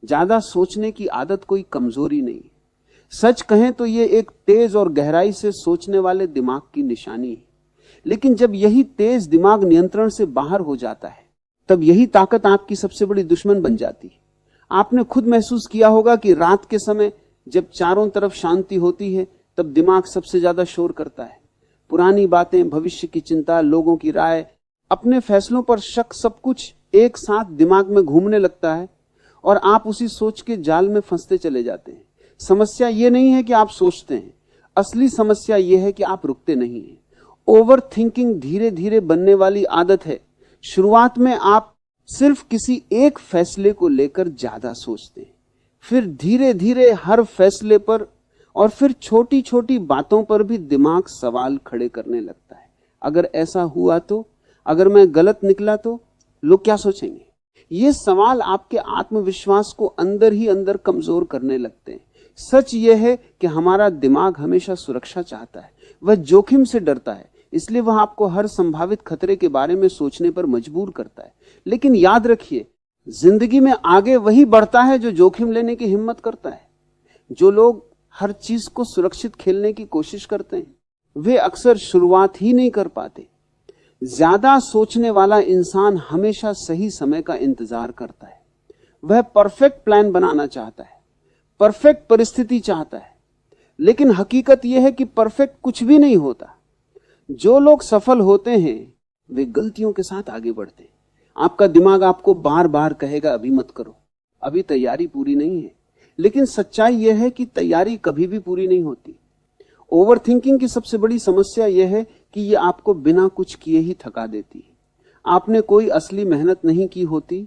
ज्यादा सोचने की आदत कोई कमजोरी नहीं। सच कहें तो ये एक तेज और गहराई से सोचने वाले दिमाग की निशानी है। लेकिन जब यही तेज दिमाग नियंत्रण से बाहर हो जाता है, तब यही ताकत आपकी सबसे बड़ी दुश्मन बन जाती है। आपने खुद महसूस किया होगा कि रात के समय जब चारों तरफ शांति होती है, तब दिमाग सबसे ज्यादा शोर करता है। पुरानी बातें, भविष्य की चिंता, लोगों की राय, अपने फैसलों पर शक, सब कुछ एक साथ दिमाग में घूमने लगता है और आप उसी सोच के जाल में फंसते चले जाते हैं। समस्या यह नहीं है कि आप सोचते हैं, असली समस्या यह है कि आप रुकते नहीं हैं। ओवर थिंकिंग धीरे धीरे बनने वाली आदत है। शुरुआत में आप सिर्फ किसी एक फैसले को लेकर ज्यादा सोचते हैं, फिर धीरे धीरे हर फैसले पर और फिर छोटी छोटी बातों पर भी दिमाग सवाल खड़े करने लगता है। अगर ऐसा हुआ तो, अगर मैं गलत निकला तो लोग क्या सोचेंगे? ये सवाल आपके आत्मविश्वास को अंदर ही अंदर कमजोर करने लगते हैं। सच यह है कि हमारा दिमाग हमेशा सुरक्षा चाहता है, वह जोखिम से डरता है, इसलिए वह आपको हर संभावित खतरे के बारे में सोचने पर मजबूर करता है। लेकिन याद रखिए, जिंदगी में आगे वही बढ़ता है जो जोखिम लेने की हिम्मत करता है। जो लोग हर चीज को सुरक्षित खेलने की कोशिश करते हैं, वे अक्सर शुरुआत ही नहीं कर पाते। ज्यादा सोचने वाला इंसान हमेशा सही समय का इंतजार करता है। वह परफेक्ट प्लान बनाना चाहता है, परफेक्ट परिस्थिति चाहता है। लेकिन हकीकत यह है कि परफेक्ट कुछ भी नहीं होता। जो लोग सफल होते हैं वे गलतियों के साथ आगे बढ़ते हैं। आपका दिमाग आपको बार बार कहेगा अभी मत करो, अभी तैयारी पूरी नहीं है। लेकिन सच्चाई यह है कि तैयारी कभी भी पूरी नहीं होती। ओवर थिंकिंग की सबसे बड़ी समस्या यह है कि यह आपको बिना कुछ किए ही थका देती है। आपने कोई असली मेहनत नहीं की होती,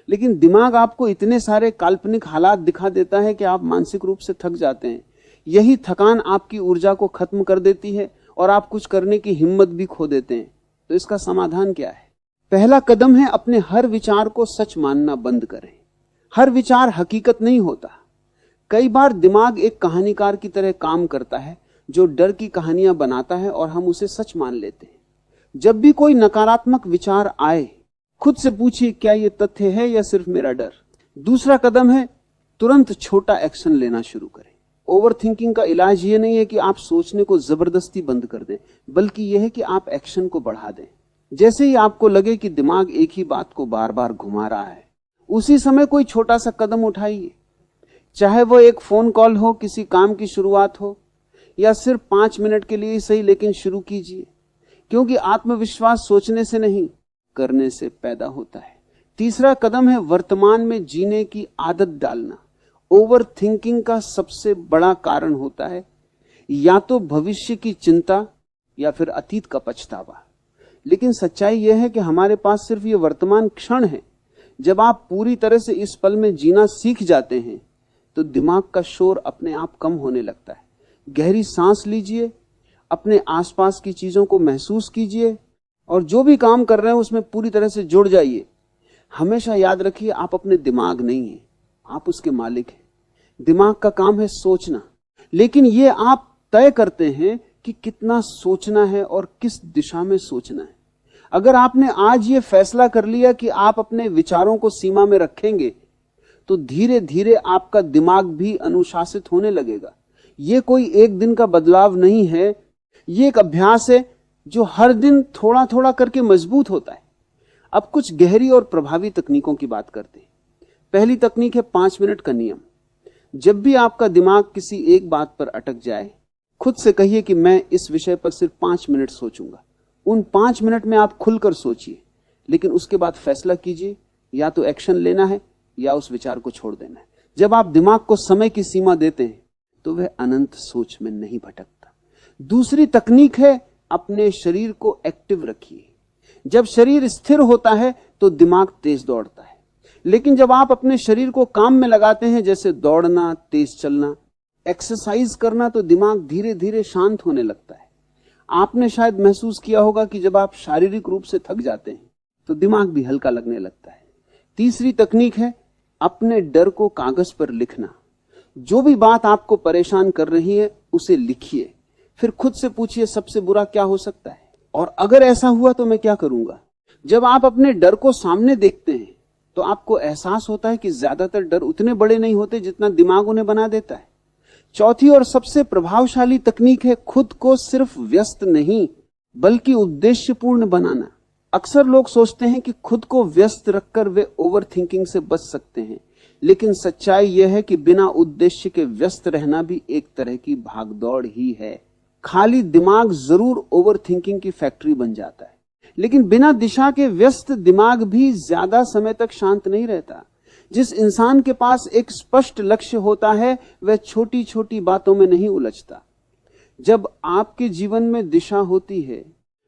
लेकिन दिमाग आपको इतने सारे काल्पनिक हालात दिखा देता है कि आप मानसिक रूप से थक जाते हैं। यही थकान आपकी ऊर्जा को खत्म कर देती है और आप कुछ करने की हिम्मत भी खो देते हैं। तो इसका समाधान क्या है? पहला कदम है अपने हर विचार को सच मानना बंद करें। हर विचार हकीकत नहीं होता। कई बार दिमाग एक कहानीकार की तरह काम करता है जो डर की कहानियां बनाता है और हम उसे सच मान लेते हैं। जब भी कोई नकारात्मक विचार आए, खुद से पूछिए क्या यह तथ्य है या सिर्फ मेरा डर। दूसरा कदम है तुरंत छोटा एक्शन लेना शुरू करें। ओवर थिंकिंग का इलाज यह नहीं है कि आप सोचने को जबरदस्ती बंद कर दें, बल्कि यह है कि आप एक्शन को बढ़ा दें। जैसे ही आपको लगे कि दिमाग एक ही बात को बार बार घुमा रहा है, उसी समय कोई छोटा सा कदम उठाइए। चाहे वो एक फोन कॉल हो, किसी काम की शुरुआत हो, या सिर्फ 5 मिनट के लिए ही सही, लेकिन शुरू कीजिए। क्योंकि आत्मविश्वास सोचने से नहीं, करने से पैदा होता है। तीसरा कदम है वर्तमान में जीने की आदत डालना। ओवर थिंकिंग का सबसे बड़ा कारण होता है या तो भविष्य की चिंता या फिर अतीत का पछतावा। लेकिन सच्चाई यह है कि हमारे पास सिर्फ ये वर्तमान क्षण है। जब आप पूरी तरह से इस पल में जीना सीख जाते हैं तो दिमाग का शोर अपने आप कम होने लगता है। गहरी सांस लीजिए, अपने आसपास की चीजों को महसूस कीजिए और जो भी काम कर रहे हैं उसमें पूरी तरह से जुड़ जाइए। हमेशा याद रखिए, आप अपने दिमाग नहीं हैं, आप उसके मालिक हैं। दिमाग का काम है सोचना, लेकिन ये आप तय करते हैं कि कितना सोचना है और किस दिशा में सोचना है। अगर आपने आज ये फैसला कर लिया कि आप अपने विचारों को सीमा में रखेंगे, तो धीरे धीरे आपका दिमाग भी अनुशासित होने लगेगा। ये कोई एक दिन का बदलाव नहीं है, ये एक अभ्यास है जो हर दिन थोड़ा थोड़ा करके मजबूत होता है। अब कुछ गहरी और प्रभावी तकनीकों की बात करते हैं। पहली तकनीक है 5 मिनट का नियम। जब भी आपका दिमाग किसी एक बात पर अटक जाए, खुद से कहिए कि मैं इस विषय पर सिर्फ 5 मिनट सोचूंगा। उन 5 मिनट में आप खुलकर सोचिए, लेकिन उसके बाद फैसला कीजिए, या तो एक्शन लेना है या उस विचार को छोड़ देना है। जब आप दिमाग को समय की सीमा देते हैं तो वह अनंत सोच में नहीं भटकता। दूसरी तकनीक है अपने शरीर को एक्टिव रखिए। जब शरीर स्थिर होता है तो दिमाग तेज दौड़ता है, लेकिन जब आप अपने शरीर को काम में लगाते हैं, जैसे दौड़ना, तेज चलना, एक्सरसाइज करना, तो दिमाग धीरे धीरे शांत होने लगता है। आपने शायद महसूस किया होगा कि जब आप शारीरिक रूप से थक जाते हैं तो दिमाग भी हल्का लगने लगता है। तीसरी तकनीक है अपने डर को कागज पर लिखना। जो भी बात आपको परेशान कर रही है उसे लिखिए, फिर खुद से पूछिए सबसे बुरा क्या हो सकता है और अगर ऐसा हुआ तो मैं क्या करूंगा। जब आप अपने डर को सामने देखते हैं तो आपको एहसास होता है कि ज्यादातर डर उतने बड़े नहीं होते जितना दिमाग उन्हें बना देता है। चौथी और सबसे प्रभावशाली तकनीक है खुद को सिर्फ व्यस्त नहीं बल्कि उद्देश्यपूर्ण बनाना। अक्सर लोग सोचते हैं कि खुद को व्यस्त रखकर वे ओवर थिंकिंग से बच सकते हैं, लेकिन सच्चाई यह है कि बिना उद्देश्य के व्यस्त रहना भी एक तरह की भागदौड़ ही है। खाली दिमाग जरूर ओवर थिंकिंग की फैक्ट्री बन जाता है, लेकिन बिना दिशा के व्यस्त दिमाग भी ज्यादा समय तक शांत नहीं रहता। जिस इंसान के पास एक स्पष्ट लक्ष्य होता है वह छोटी छोटी बातों में नहीं उलझता। जब आपके जीवन में दिशा होती है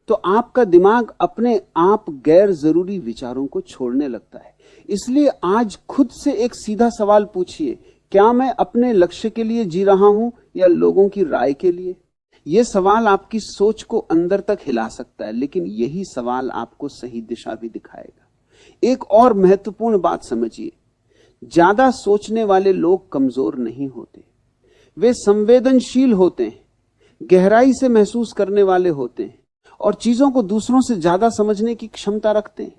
तो आपका दिमाग अपने आप गैर जरूरी विचारों को छोड़ने लगता है। इसलिए आज खुद से एक सीधा सवाल पूछिए, क्या मैं अपने लक्ष्य के लिए जी रहा हूं या लोगों की राय के लिए? यह सवाल आपकी सोच को अंदर तक हिला सकता है, लेकिन यही सवाल आपको सही दिशा भी दिखाएगा। एक और महत्वपूर्ण बात समझिए, ज्यादा सोचने वाले लोग कमजोर नहीं होते, वे संवेदनशील होते हैं, गहराई से महसूस करने वाले होते हैं और चीजों को दूसरों से ज्यादा समझने की क्षमता रखते हैं।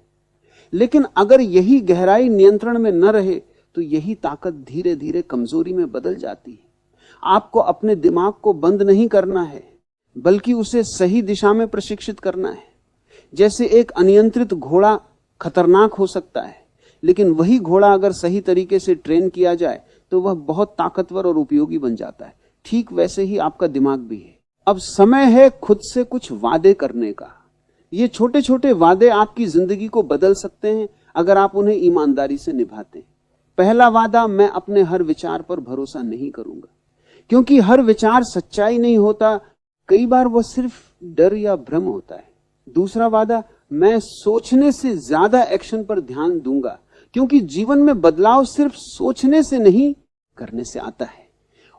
लेकिन अगर यही गहराई नियंत्रण में न रहे तो यही ताकत धीरे धीरे कमजोरी में बदल जाती है। आपको अपने दिमाग को बंद नहीं करना है, बल्कि उसे सही दिशा में प्रशिक्षित करना है। जैसे एक अनियंत्रित घोड़ा खतरनाक हो सकता है, लेकिन वही घोड़ा अगर सही तरीके से ट्रेन किया जाए तो वह बहुत ताकतवर और उपयोगी बन जाता है। ठीक वैसे ही आपका दिमाग भी है। अब समय है खुद से कुछ वादे करने का। ये छोटे छोटे वादे आपकी जिंदगी को बदल सकते हैं अगर आप उन्हें ईमानदारी से निभाते हैं। पहला वादा, मैं अपने हर विचार पर भरोसा नहीं करूंगा, क्योंकि हर विचार सच्चाई नहीं होता, कई बार वह सिर्फ डर या भ्रम होता है। दूसरा वादा, मैं सोचने से ज्यादा एक्शन पर ध्यान दूंगा, क्योंकि जीवन में बदलाव सिर्फ सोचने से नहीं करने से आता है।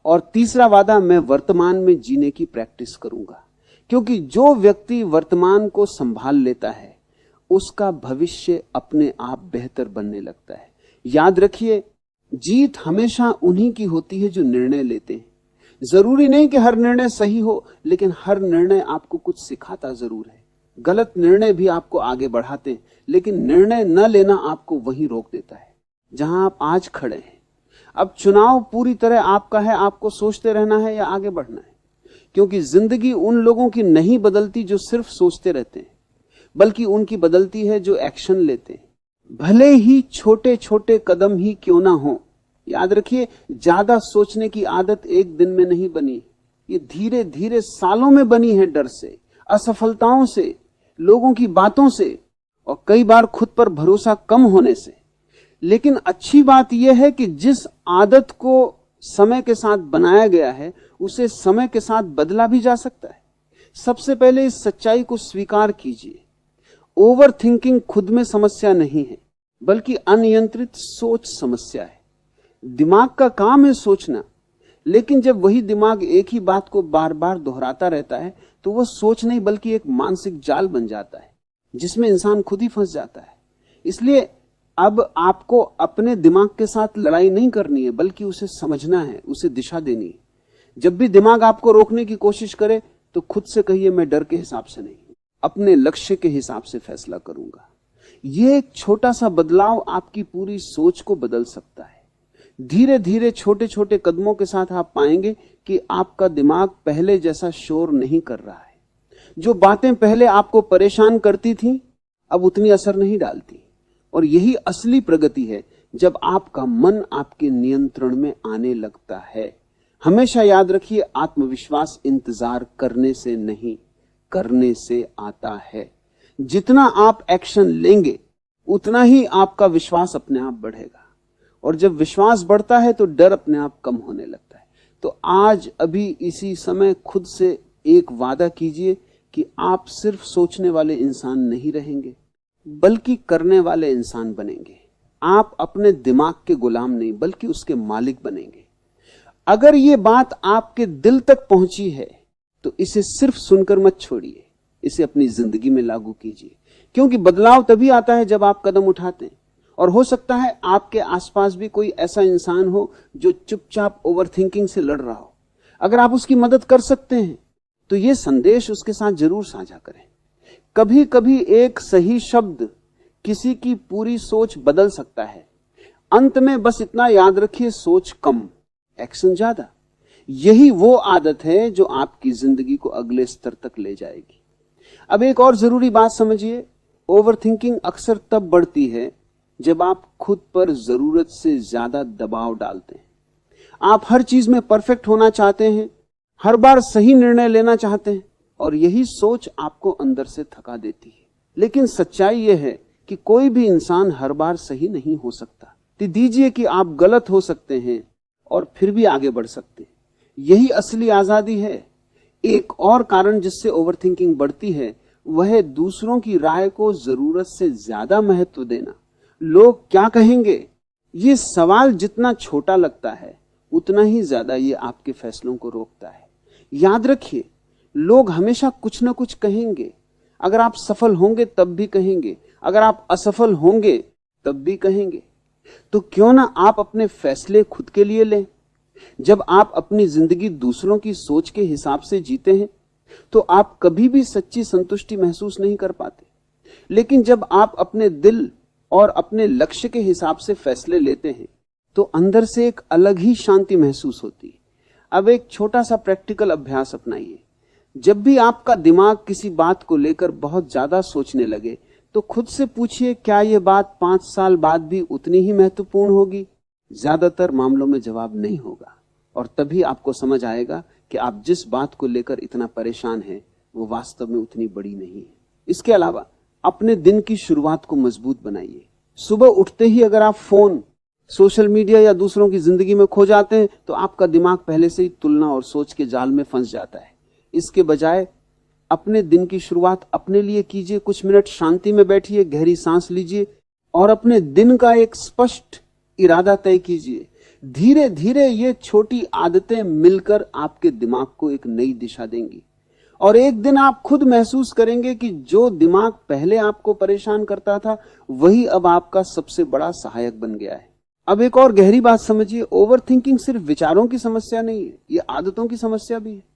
और तीसरा वादा, मैं वर्तमान में जीने की प्रैक्टिस करूंगा, क्योंकि जो व्यक्ति वर्तमान को संभाल लेता है उसका भविष्य अपने आप बेहतर बनने लगता है। याद रखिए, जीत हमेशा उन्हीं की होती है जो निर्णय लेते हैं। जरूरी नहीं कि हर निर्णय सही हो, लेकिन हर निर्णय आपको कुछ सिखाता जरूर है। गलत निर्णय भी आपको आगे बढ़ाते हैं, लेकिन निर्णय न लेना आपको वहीं रोक देता है जहां आप आज खड़े हैं। अब चुनाव पूरी तरह आपका है, आपको सोचते रहना है या आगे बढ़ना है, क्योंकि जिंदगी उन लोगों की नहीं बदलती जो सिर्फ सोचते रहते हैं, बल्कि उनकी बदलती है जो एक्शन लेते हैं, भले ही छोटे छोटे कदम ही क्यों ना हो। याद रखिए, ज्यादा सोचने की आदत एक दिन में नहीं बनी, ये धीरे धीरे सालों में बनी है, डर से, असफलताओं से, लोगों की बातों से और कई बार खुद पर भरोसा कम होने से। लेकिन अच्छी बात यह है कि जिस आदत को समय के साथ बनाया गया है उसे समय के साथ बदला भी जा सकता है। सबसे पहले इस सच्चाई को स्वीकार कीजिए, ओवर थिंकिंग खुद में समस्या नहीं है, बल्कि अनियंत्रित सोच समस्या है। दिमाग का काम है सोचना, लेकिन जब वही दिमाग एक ही बात को बार बार दोहराता रहता है तो वह सोच नहीं बल्कि एक मानसिक जाल बन जाता है जिसमें इंसान खुद ही फंस जाता है। इसलिए अब आपको अपने दिमाग के साथ लड़ाई नहीं करनी है, बल्कि उसे समझना है, उसे दिशा देनी है। जब भी दिमाग आपको रोकने की कोशिश करे तो खुद से कहिए, मैं डर के हिसाब से नहीं, अपने लक्ष्य के हिसाब से फैसला करूंगा। यह एक छोटा सा बदलाव आपकी पूरी सोच को बदल सकता है। धीरे धीरे छोटे छोटे कदमों के साथ आप पाएंगे कि आपका दिमाग पहले जैसा शोर नहीं कर रहा है। जो बातें पहले आपको परेशान करती थी अब उतनी असर नहीं डालती। और यही असली प्रगति है, जब आपका मन आपके नियंत्रण में आने लगता है। हमेशा याद रखिए, आत्मविश्वास इंतजार करने से नहीं, करने से आता है। जितना आप एक्शन लेंगे उतना ही आपका विश्वास अपने आप बढ़ेगा, और जब विश्वास बढ़ता है तो डर अपने आप कम होने लगता है। तो आज अभी इसी समय खुद से एक वादा कीजिए कि आप सिर्फ सोचने वाले इंसान नहीं रहेंगे, बल्कि करने वाले इंसान बनेंगे। आप अपने दिमाग के गुलाम नहीं बल्कि उसके मालिक बनेंगे। अगर ये बात आपके दिल तक पहुंची है तो इसे सिर्फ सुनकर मत छोड़िए, इसे अपनी जिंदगी में लागू कीजिए, क्योंकि बदलाव तभी आता है जब आप कदम उठाते हैं। और हो सकता है आपके आसपास भी कोई ऐसा इंसान हो जो चुपचाप ओवरथिंकिंग से लड़ रहा हो। अगर आप उसकी मदद कर सकते हैं तो यह संदेश उसके साथ जरूर साझा करें। कभी कभी एक सही शब्द किसी की पूरी सोच बदल सकता है। अंत में बस इतना याद रखिए, सोच कम, एक्शन ज्यादा। यही वो आदत है जो आपकी जिंदगी को अगले स्तर तक ले जाएगी। अब एक और जरूरी बात समझिए, ओवरथिंकिंग अक्सर तब बढ़ती है जब आप खुद पर जरूरत से ज्यादा दबाव डालते हैं। आप हर चीज में परफेक्ट होना चाहते हैं, हर बार सही निर्णय लेना चाहते हैं, और यही सोच आपको अंदर से थका देती है। लेकिन सच्चाई यह है कि कोई भी इंसान हर बार सही नहीं हो सकता। दीजिए कि आप गलत हो सकते हैं और फिर भी आगे बढ़ सकते हैं। यही असली आजादी है। एक और कारण जिससे ओवरथिंकिंग बढ़ती है वह है दूसरों की राय को जरूरत से ज्यादा महत्व देना। लोग क्या कहेंगे, ये सवाल जितना छोटा लगता है उतना ही ज्यादा ये आपके फैसलों को रोकता है। याद रखिए, लोग हमेशा कुछ ना कुछ कहेंगे। अगर आप सफल होंगे तब भी कहेंगे, अगर आप असफल होंगे तब भी कहेंगे। तो क्यों ना आप अपने फैसले खुद के लिए लें। जब आप अपनी जिंदगी दूसरों की सोच के हिसाब से जीते हैं तो आप कभी भी सच्ची संतुष्टि महसूस नहीं कर पाते। लेकिन जब आप अपने दिल और अपने लक्ष्य के हिसाब से फैसले लेते हैं तो अंदर से एक अलग ही शांति महसूस होती है। अब एक छोटा सा प्रैक्टिकल अभ्यास अपनाइए। जब भी आपका दिमाग किसी बात को लेकर बहुत ज्यादा सोचने लगे तो खुद से पूछिए, क्या यह बात 5 साल बाद भी उतनी ही महत्वपूर्ण होगी? ज्यादातर मामलों में जवाब नहीं होगा, और तभी आपको समझ आएगा कि आप जिस बात को लेकर इतना परेशान हैं वो वास्तव में उतनी बड़ी नहीं है। इसके अलावा अपने दिन की शुरुआत को मजबूत बनाइए। सुबह उठते ही अगर आप फोन, सोशल मीडिया या दूसरों की जिंदगी में खो जाते हैं तो आपका दिमाग पहले से ही तुलना और सोच के जाल में फंस जाता है। इसके बजाय अपने दिन की शुरुआत अपने लिए कीजिए। कुछ मिनट शांति में बैठिए, गहरी सांस लीजिए और अपने दिन का एक स्पष्ट इरादा तय कीजिए। धीरे धीरे ये छोटी आदतें मिलकर आपके दिमाग को एक नई दिशा देंगी, और एक दिन आप खुद महसूस करेंगे कि जो दिमाग पहले आपको परेशान करता था वही अब आपका सबसे बड़ा सहायक बन गया है। अब एक और गहरी बात समझिए, ओवरथिंकिंग सिर्फ विचारों की समस्या नहीं है, ये आदतों की समस्या भी है।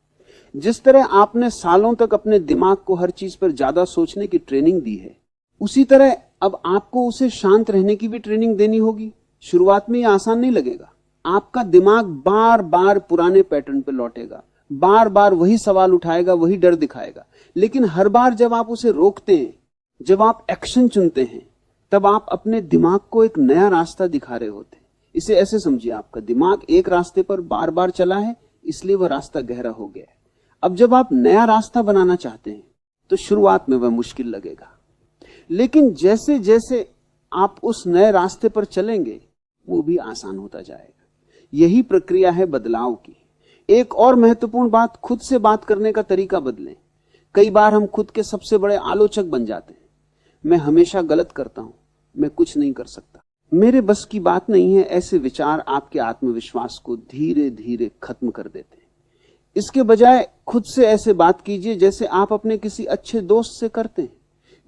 जिस तरह आपने सालों तक अपने दिमाग को हर चीज पर ज्यादा सोचने की ट्रेनिंग दी है, उसी तरह अब आपको उसे शांत रहने की भी ट्रेनिंग देनी होगी। शुरुआत में यह आसान नहीं लगेगा। आपका दिमाग बार बार पुराने पैटर्न पर लौटेगा, बार बार वही सवाल उठाएगा, वही डर दिखाएगा। लेकिन हर बार जब आप उसे रोकते हैं, जब आप एक्शन चुनते हैं, तब आप अपने दिमाग को एक नया रास्ता दिखा रहे होते हैं। इसे ऐसे समझिए, आपका दिमाग एक रास्ते पर बार बार चला है, इसलिए वह रास्ता गहरा हो गया है। अब जब आप नया रास्ता बनाना चाहते हैं तो शुरुआत में वह मुश्किल लगेगा, लेकिन जैसे जैसे आप उस नए रास्ते पर चलेंगे वो भी आसान होता जाएगा। यही प्रक्रिया है बदलाव की। एक और महत्वपूर्ण बात, खुद से बात करने का तरीका बदलें। कई बार हम खुद के सबसे बड़े आलोचक बन जाते हैं। मैं हमेशा गलत करता हूं, मैं कुछ नहीं कर सकता, मेरे बस की बात नहीं है। ऐसे विचार आपके आत्मविश्वास को धीरे धीरे खत्म कर देते हैं। इसके बजाय खुद से ऐसे बात कीजिए जैसे आप अपने किसी अच्छे दोस्त से करते हैं।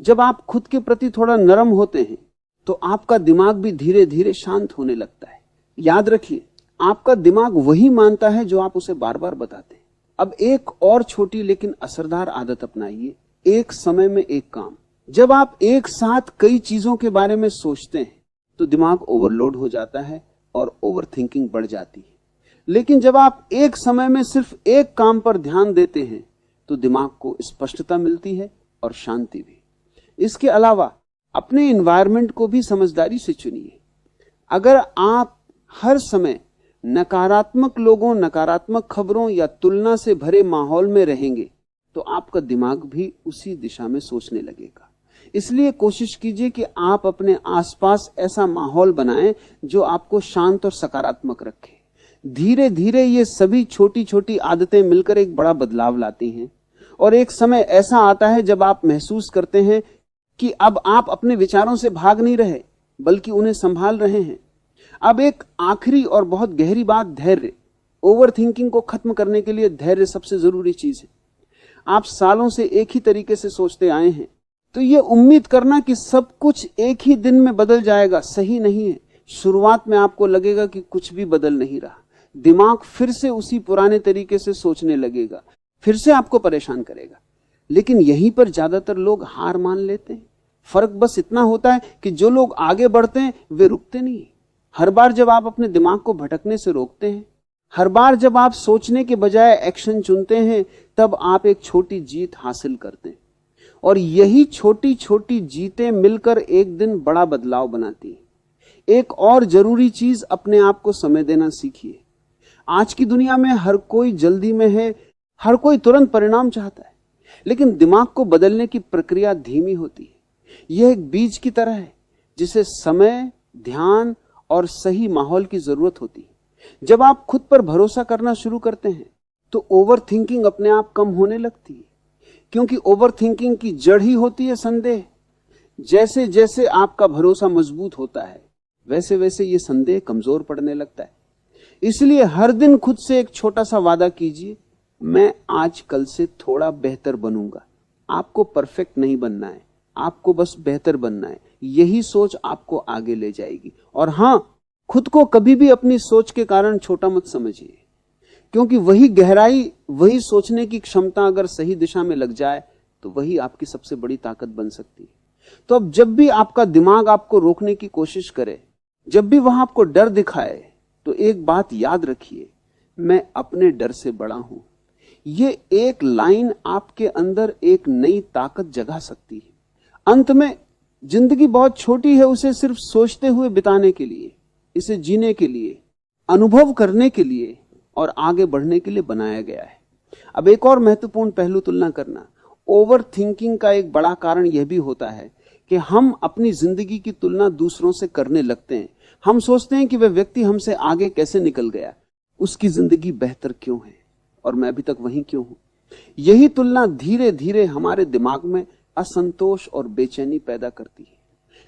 जब आप खुद के प्रति थोड़ा नरम होते हैं तो आपका दिमाग भी धीरे धीरे शांत होने लगता है। याद रखिए, आपका दिमाग वही मानता है जो आप उसे बार बार बताते हैं। अब एक और छोटी लेकिन असरदार आदत अपनाइए, एक समय में एक काम। जब आप एक साथ कई चीजों के बारे में सोचते हैं तो दिमाग ओवरलोड हो जाता है और ओवरथिंकिंग बढ़ जाती है। लेकिन जब आप एक समय में सिर्फ एक काम पर ध्यान देते हैं तो दिमाग को स्पष्टता मिलती है और शांति भी। इसके अलावा अपने एनवायरनमेंट को भी समझदारी से चुनिए। अगर आप हर समय नकारात्मक लोगों, नकारात्मक खबरों या तुलना से भरे माहौल में रहेंगे तो आपका दिमाग भी उसी दिशा में सोचने लगेगा। इसलिए कोशिश कीजिए कि आप अपने आसपास ऐसा माहौल बनाएं जो आपको शांत और सकारात्मक रखे। धीरे धीरे ये सभी छोटी छोटी आदतें मिलकर एक बड़ा बदलाव लाती हैं, और एक समय ऐसा आता है जब आप महसूस करते हैं कि अब आप अपने विचारों से भाग नहीं रहे बल्कि उन्हें संभाल रहे हैं। अब एक आखिरी और बहुत गहरी बात, धैर्य। ओवरथिंकिंग को खत्म करने के लिए धैर्य सबसे जरूरी चीज है। आप सालों से एक ही तरीके से सोचते आए हैं तो ये उम्मीद करना कि सब कुछ एक ही दिन में बदल जाएगा सही नहीं है। शुरुआत में आपको लगेगा कि कुछ भी बदल नहीं रहा, दिमाग फिर से उसी पुराने तरीके से सोचने लगेगा, फिर से आपको परेशान करेगा। लेकिन यहीं पर ज्यादातर लोग हार मान लेते हैं। फर्क बस इतना होता है कि जो लोग आगे बढ़ते हैं वे रुकते नहीं। हर बार जब आप अपने दिमाग को भटकने से रोकते हैं, हर बार जब आप सोचने के बजाय एक्शन चुनते हैं, तब आप एक छोटी जीत हासिल करते हैं। और यही छोटी छोटी जीतें मिलकर एक दिन बड़ा बदलाव बनाती हैं। एक और जरूरी चीज, अपने आप को समय देना सीखिए। आज की दुनिया में हर कोई जल्दी में है, हर कोई तुरंत परिणाम चाहता है, लेकिन दिमाग को बदलने की प्रक्रिया धीमी होती है। यह एक बीज की तरह है जिसे समय, ध्यान और सही माहौल की जरूरत होती है। जब आप खुद पर भरोसा करना शुरू करते हैं तो ओवर थिंकिंग अपने आप कम होने लगती है, क्योंकि ओवर थिंकिंग की जड़ ही होती है संदेह। जैसे जैसे आपका भरोसा मजबूत होता है, वैसे वैसे ये संदेह कमजोर पड़ने लगता है। इसलिए हर दिन खुद से एक छोटा सा वादा कीजिए, मैं आज कल से थोड़ा बेहतर बनूंगा। आपको परफेक्ट नहीं बनना है, आपको बस बेहतर बनना है। यही सोच आपको आगे ले जाएगी। और हां, खुद को कभी भी अपनी सोच के कारण छोटा मत समझिए, क्योंकि वही गहराई, वही सोचने की क्षमता अगर सही दिशा में लग जाए तो वही आपकी सबसे बड़ी ताकत बन सकती है। तो अब जब भी आपका दिमाग आपको रोकने की कोशिश करे, जब भी वहां आपको डर दिखाए, तो एक बात याद रखिए, मैं अपने डर से बड़ा हूं। ये एक लाइन आपके अंदर एक नई ताकत जगा सकती है। अंत में जिंदगी बहुत छोटी है, उसे सिर्फ सोचते हुए बिताने के लिए, इसे जीने के लिए, अनुभव करने के लिए और आगे बढ़ने के लिए बनाया गया है। अब एक और महत्वपूर्ण पहलू तुलना करना। ओवर थिंकिंग का एक बड़ा कारण यह भी होता है कि हम अपनी जिंदगी की तुलना दूसरों से करने लगते हैं। हम सोचते हैं कि वह व्यक्ति हमसे आगे कैसे निकल गया, उसकी जिंदगी बेहतर क्यों है और मैं अभी तक वहीं क्यों हूं। यही तुलना धीरे धीरे हमारे दिमाग में असंतोष और बेचैनी पैदा करती है।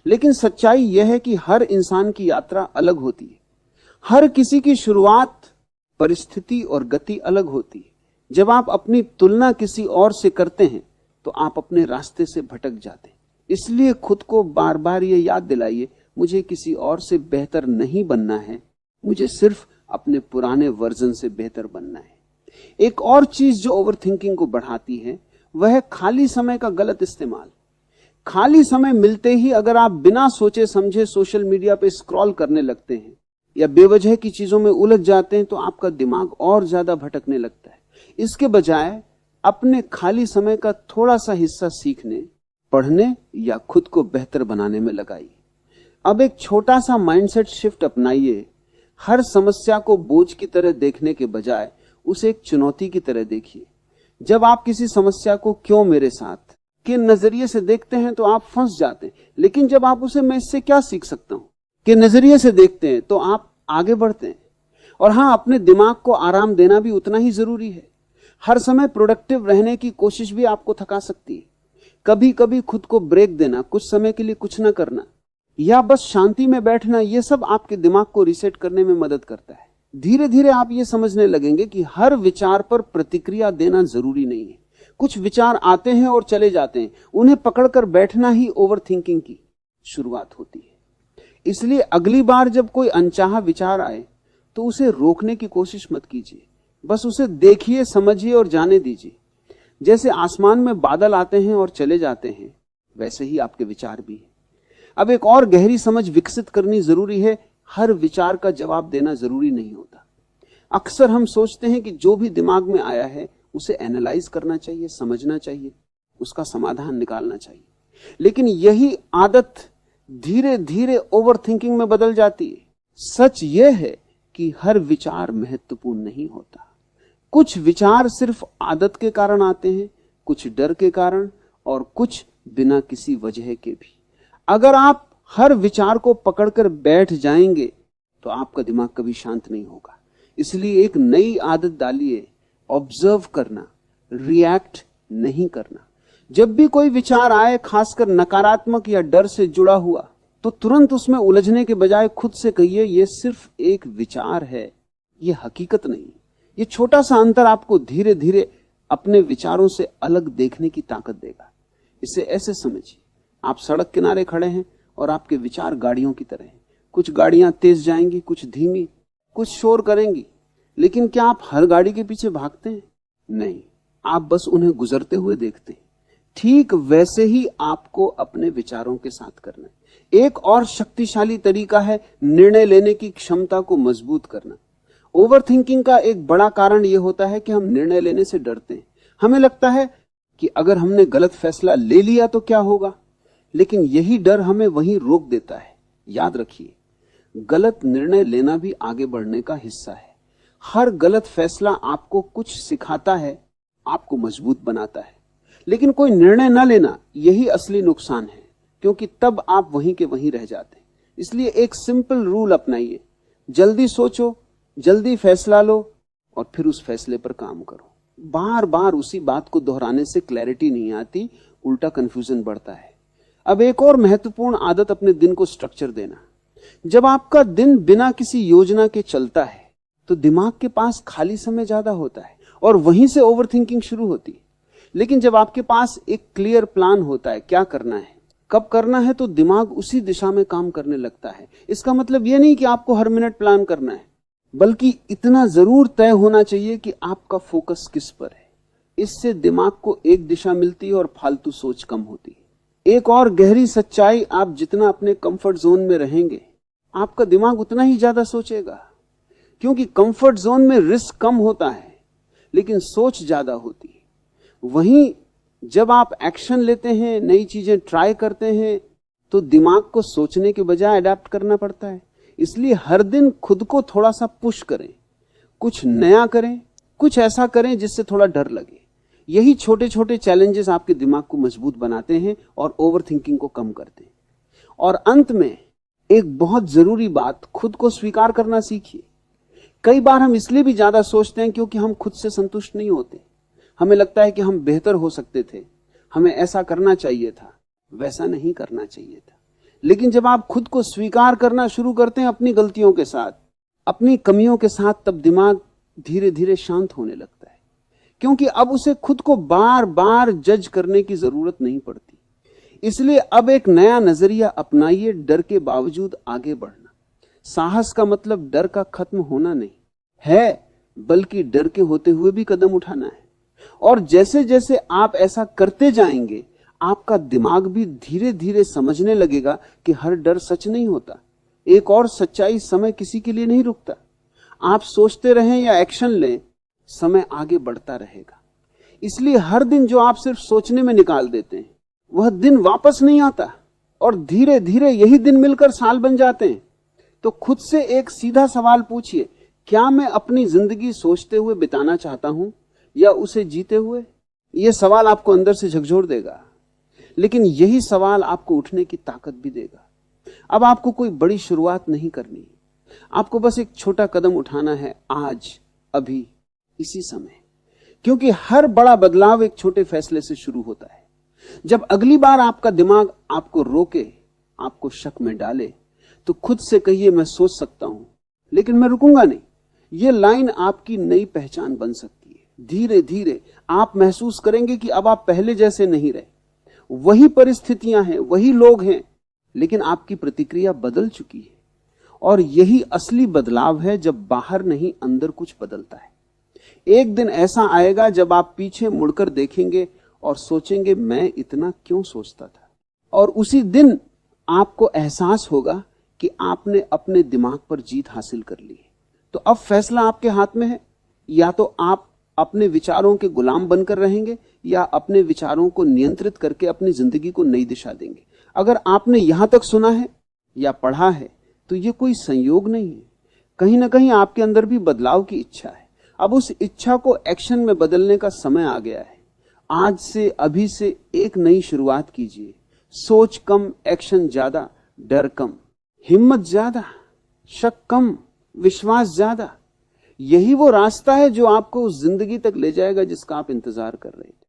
लेकिन सच्चाई यह है कि हर इंसान की यात्रा अलग होती है। हर किसी की शुरुआत, परिस्थिति और गति अलग होती है। जब आप अपनी तुलना किसी और से करते हैं तो आप अपने रास्ते से भटक जाते हैं। इसलिए खुद को बार बार ये याद दिलाइए, मुझे किसी और से बेहतर नहीं बनना है, मुझे सिर्फ अपने पुराने वर्जन से बेहतर बनना है। एक और चीज जो ओवरथिंकिंग को बढ़ाती है वह है खाली समय का गलत इस्तेमाल। खाली समय मिलते ही अगर आप बिना सोचे समझे सोशल मीडिया पे स्क्रॉल करने लगते हैं या बेवजह की चीजों में उलझ जाते हैं तो आपका दिमाग और ज्यादा भटकने लगता है। इसके बजाय अपने खाली समय का थोड़ा सा हिस्सा सीखने, पढ़ने या खुद को बेहतर बनाने में लगाइए। अब एक छोटा सा माइंडसेट शिफ्ट अपनाइए। हर समस्या को बोझ की तरह देखने के बजाय उसे एक चुनौती की तरह देखिए। जब आप किसी समस्या को क्यों मेरे साथ के नजरिए से देखते हैं तो आप फंस जाते हैं, लेकिन जब आप उसे मैं इससे क्या सीख सकता हूं के नजरिए से देखते हैं तो आप आगे बढ़ते हैं। और हां, अपने दिमाग को आराम देना भी उतना ही जरूरी है। हर समय प्रोडक्टिव रहने की कोशिश भी आपको थका सकती है। कभी कभी खुद को ब्रेक देना, कुछ समय के लिए कुछ ना करना या बस शांति में बैठना, यह सब आपके दिमाग को रिसेट करने में मदद करता है। धीरे धीरे आप यह समझने लगेंगे कि हर विचार पर प्रतिक्रिया देना जरूरी नहीं है। कुछ विचार आते हैं और चले जाते हैं, उन्हें पकड़कर बैठना ही ओवरथिंकिंग की शुरुआत होती है। इसलिए अगली बार जब कोई अनचाहा विचार आए तो उसे रोकने की कोशिश मत कीजिए, बस उसे देखिए, समझिए और जाने दीजिए। जैसे आसमान में बादल आते हैं और चले जाते हैं, वैसे ही आपके विचार भी हैं। अब एक और गहरी समझ विकसित करनी जरूरी है, हर विचार का जवाब देना जरूरी नहीं होता। अक्सर हम सोचते हैं कि जो भी दिमाग में आया है उसे एनालाइज करना चाहिए, समझना चाहिए, उसका समाधान निकालना चाहिए। लेकिन यही आदत धीरे धीरे ओवरथिंकिंग में बदल जाती है। सच यह है कि हर विचार महत्वपूर्ण नहीं होता। कुछ विचार सिर्फ आदत के कारण आते हैं, कुछ डर के कारण और कुछ बिना किसी वजह के भी। अगर आप हर विचार को पकड़कर बैठ जाएंगे तो आपका दिमाग कभी शांत नहीं होगा। इसलिए एक नई आदत डालिए, ऑब्जर्व करना, रिएक्ट नहीं करना। जब भी कोई विचार आए, खासकर नकारात्मक या डर से जुड़ा हुआ, तो तुरंत उसमें उलझने के बजाय खुद से कहिए, यह सिर्फ एक विचार है, यह हकीकत नहीं। यह छोटा सा अंतर आपको धीरे धीरे अपने विचारों से अलग देखने की ताकत देगा। इसे ऐसे समझिए, आप सड़क किनारे खड़े हैं और आपके विचार गाड़ियों की तरह हैं। कुछ गाड़ियां तेज जाएंगी, कुछ धीमी, कुछ शोर करेंगी, लेकिन क्या आप हर गाड़ी के पीछे भागते हैं? नहीं, आप बस उन्हें गुजरते हुए देखते हैं। ठीक वैसे ही आपको अपने विचारों के साथ करना है। एक और शक्तिशाली तरीका है निर्णय लेने की क्षमता को मजबूत करना। ओवरथिंकिंग का एक बड़ा कारण यह होता है कि हम निर्णय लेने से डरते हैं। हमें लगता है कि अगर हमने गलत फैसला ले लिया तो क्या होगा, लेकिन यही डर हमें वहीं रोक देता है। याद रखिए, गलत निर्णय लेना भी आगे बढ़ने का हिस्सा है। हर गलत फैसला आपको कुछ सिखाता है, आपको मजबूत बनाता है। लेकिन कोई निर्णय न लेना, यही असली नुकसान है, क्योंकि तब आप वहीं के वहीं रह जाते हैं। इसलिए एक सिंपल रूल अपनाइए, जल्दी सोचो, जल्दी फैसला लो और फिर उस फैसले पर काम करो। बार बार उसी बात को दोहराने से क्लैरिटी नहीं आती, उल्टा कंफ्यूजन बढ़ता है। अब एक और महत्वपूर्ण आदत, अपने दिन को स्ट्रक्चर देना। जब आपका दिन बिना किसी योजना के चलता है तो दिमाग के पास खाली समय ज्यादा होता है और वहीं से ओवरथिंकिंग शुरू होती है। लेकिन जब आपके पास एक क्लियर प्लान होता है, क्या करना है, कब करना है, तो दिमाग उसी दिशा में काम करने लगता है। इसका मतलब यह नहीं कि आपको हर मिनट प्लान करना है, बल्कि इतना जरूर तय होना चाहिए कि आपका फोकस किस पर है। इससे दिमाग को एक दिशा मिलती है और फालतू सोच कम होती है। एक और गहरी सच्चाई, आप जितना अपने कंफर्ट जोन में रहेंगे, आपका दिमाग उतना ही ज्यादा सोचेगा, क्योंकि कंफर्ट जोन में रिस्क कम होता है लेकिन सोच ज्यादा होती है। वहीं जब आप एक्शन लेते हैं, नई चीजें ट्राई करते हैं, तो दिमाग को सोचने के बजाय अडेप्ट करना पड़ता है। इसलिए हर दिन खुद को थोड़ा सा पुश करें, कुछ नया करें, कुछ ऐसा करें जिससे थोड़ा डर लगे। यही छोटे छोटे चैलेंजेस आपके दिमाग को मजबूत बनाते हैं और ओवरथिंकिंग को कम करते हैं। और अंत में एक बहुत जरूरी बात, खुद को स्वीकार करना सीखिए। कई बार हम इसलिए भी ज्यादा सोचते हैं क्योंकि हम खुद से संतुष्ट नहीं होते। हमें लगता है कि हम बेहतर हो सकते थे, हमें ऐसा करना चाहिए था, वैसा नहीं करना चाहिए था। लेकिन जब आप खुद को स्वीकार करना शुरू करते हैं अपनी गलतियों के साथ, अपनी कमियों के साथ, तब दिमाग धीरे धीरे शांत होने लगता है, क्योंकि अब उसे खुद को बार बार जज करने की जरूरत नहीं पड़ती। इसलिए अब एक नया नजरिया अपनाइए, डर के बावजूद आगे बढ़ना। साहस का मतलब डर का खत्म होना नहीं है, बल्कि डर के होते हुए भी कदम उठाना है। और जैसे जैसे आप ऐसा करते जाएंगे, आपका दिमाग भी धीरे धीरे समझने लगेगा कि हर डर सच नहीं होता। एक और सच्चाई, समय किसी के लिए नहीं रुकता। आप सोचते रहें या एक्शन लें, समय आगे बढ़ता रहेगा। इसलिए हर दिन जो आप सिर्फ सोचने में निकाल देते हैं, वह दिन वापस नहीं आता और धीरे धीरे यही दिन मिलकर साल बन जाते हैं। तो खुद से एक सीधा सवाल पूछिए, क्या मैं अपनी जिंदगी सोचते हुए बिताना चाहता हूं या उसे जीते हुए? यह सवाल आपको अंदर से झकझोर देगा, लेकिन यही सवाल आपको उठने की ताकत भी देगा। अब आपको कोई बड़ी शुरुआत नहीं करनी, आपको बस एक छोटा कदम उठाना है, आज, अभी, इसी समय। क्योंकि हर बड़ा बदलाव एक छोटे फैसले से शुरू होता है। जब अगली बार आपका दिमाग आपको रोके, आपको शक में डाले, तो खुद से कहिए, मैं सोच सकता हूं लेकिन मैं रुकूंगा नहीं। यह लाइन आपकी नई पहचान बन सकती है। धीरे धीरे आप महसूस करेंगे कि अब आप पहले जैसे नहीं रहे। वही परिस्थितियां हैं, वही लोग हैं, लेकिन आपकी प्रतिक्रिया बदल चुकी है। और यही असली बदलाव है, जब बाहर नहीं अंदर कुछ बदलता है। एक दिन ऐसा आएगा जब आप पीछे मुड़कर देखेंगे और सोचेंगे, मैं इतना क्यों सोचता था। और उसी दिन आपको एहसास होगा कि आपने अपने दिमाग पर जीत हासिल कर ली है। तो अब फैसला आपके हाथ में है, या तो आप अपने विचारों के गुलाम बनकर रहेंगे या अपने विचारों को नियंत्रित करके अपनी जिंदगी को नई दिशा देंगे। अगर आपने यहां तक सुना है या पढ़ा है तो ये कोई संयोग नहीं है, कहीं ना कहीं आपके अंदर भी बदलाव की इच्छा है। अब उस इच्छा को एक्शन में बदलने का समय आ गया है। आज से, अभी से एक नई शुरुआत कीजिए। सोच कम, एक्शन ज्यादा, डर कम, हिम्मत ज्यादा, शक कम, विश्वास ज्यादा। यही वो रास्ता है जो आपको उस जिंदगी तक ले जाएगा जिसका आप इंतजार कर रहे थे।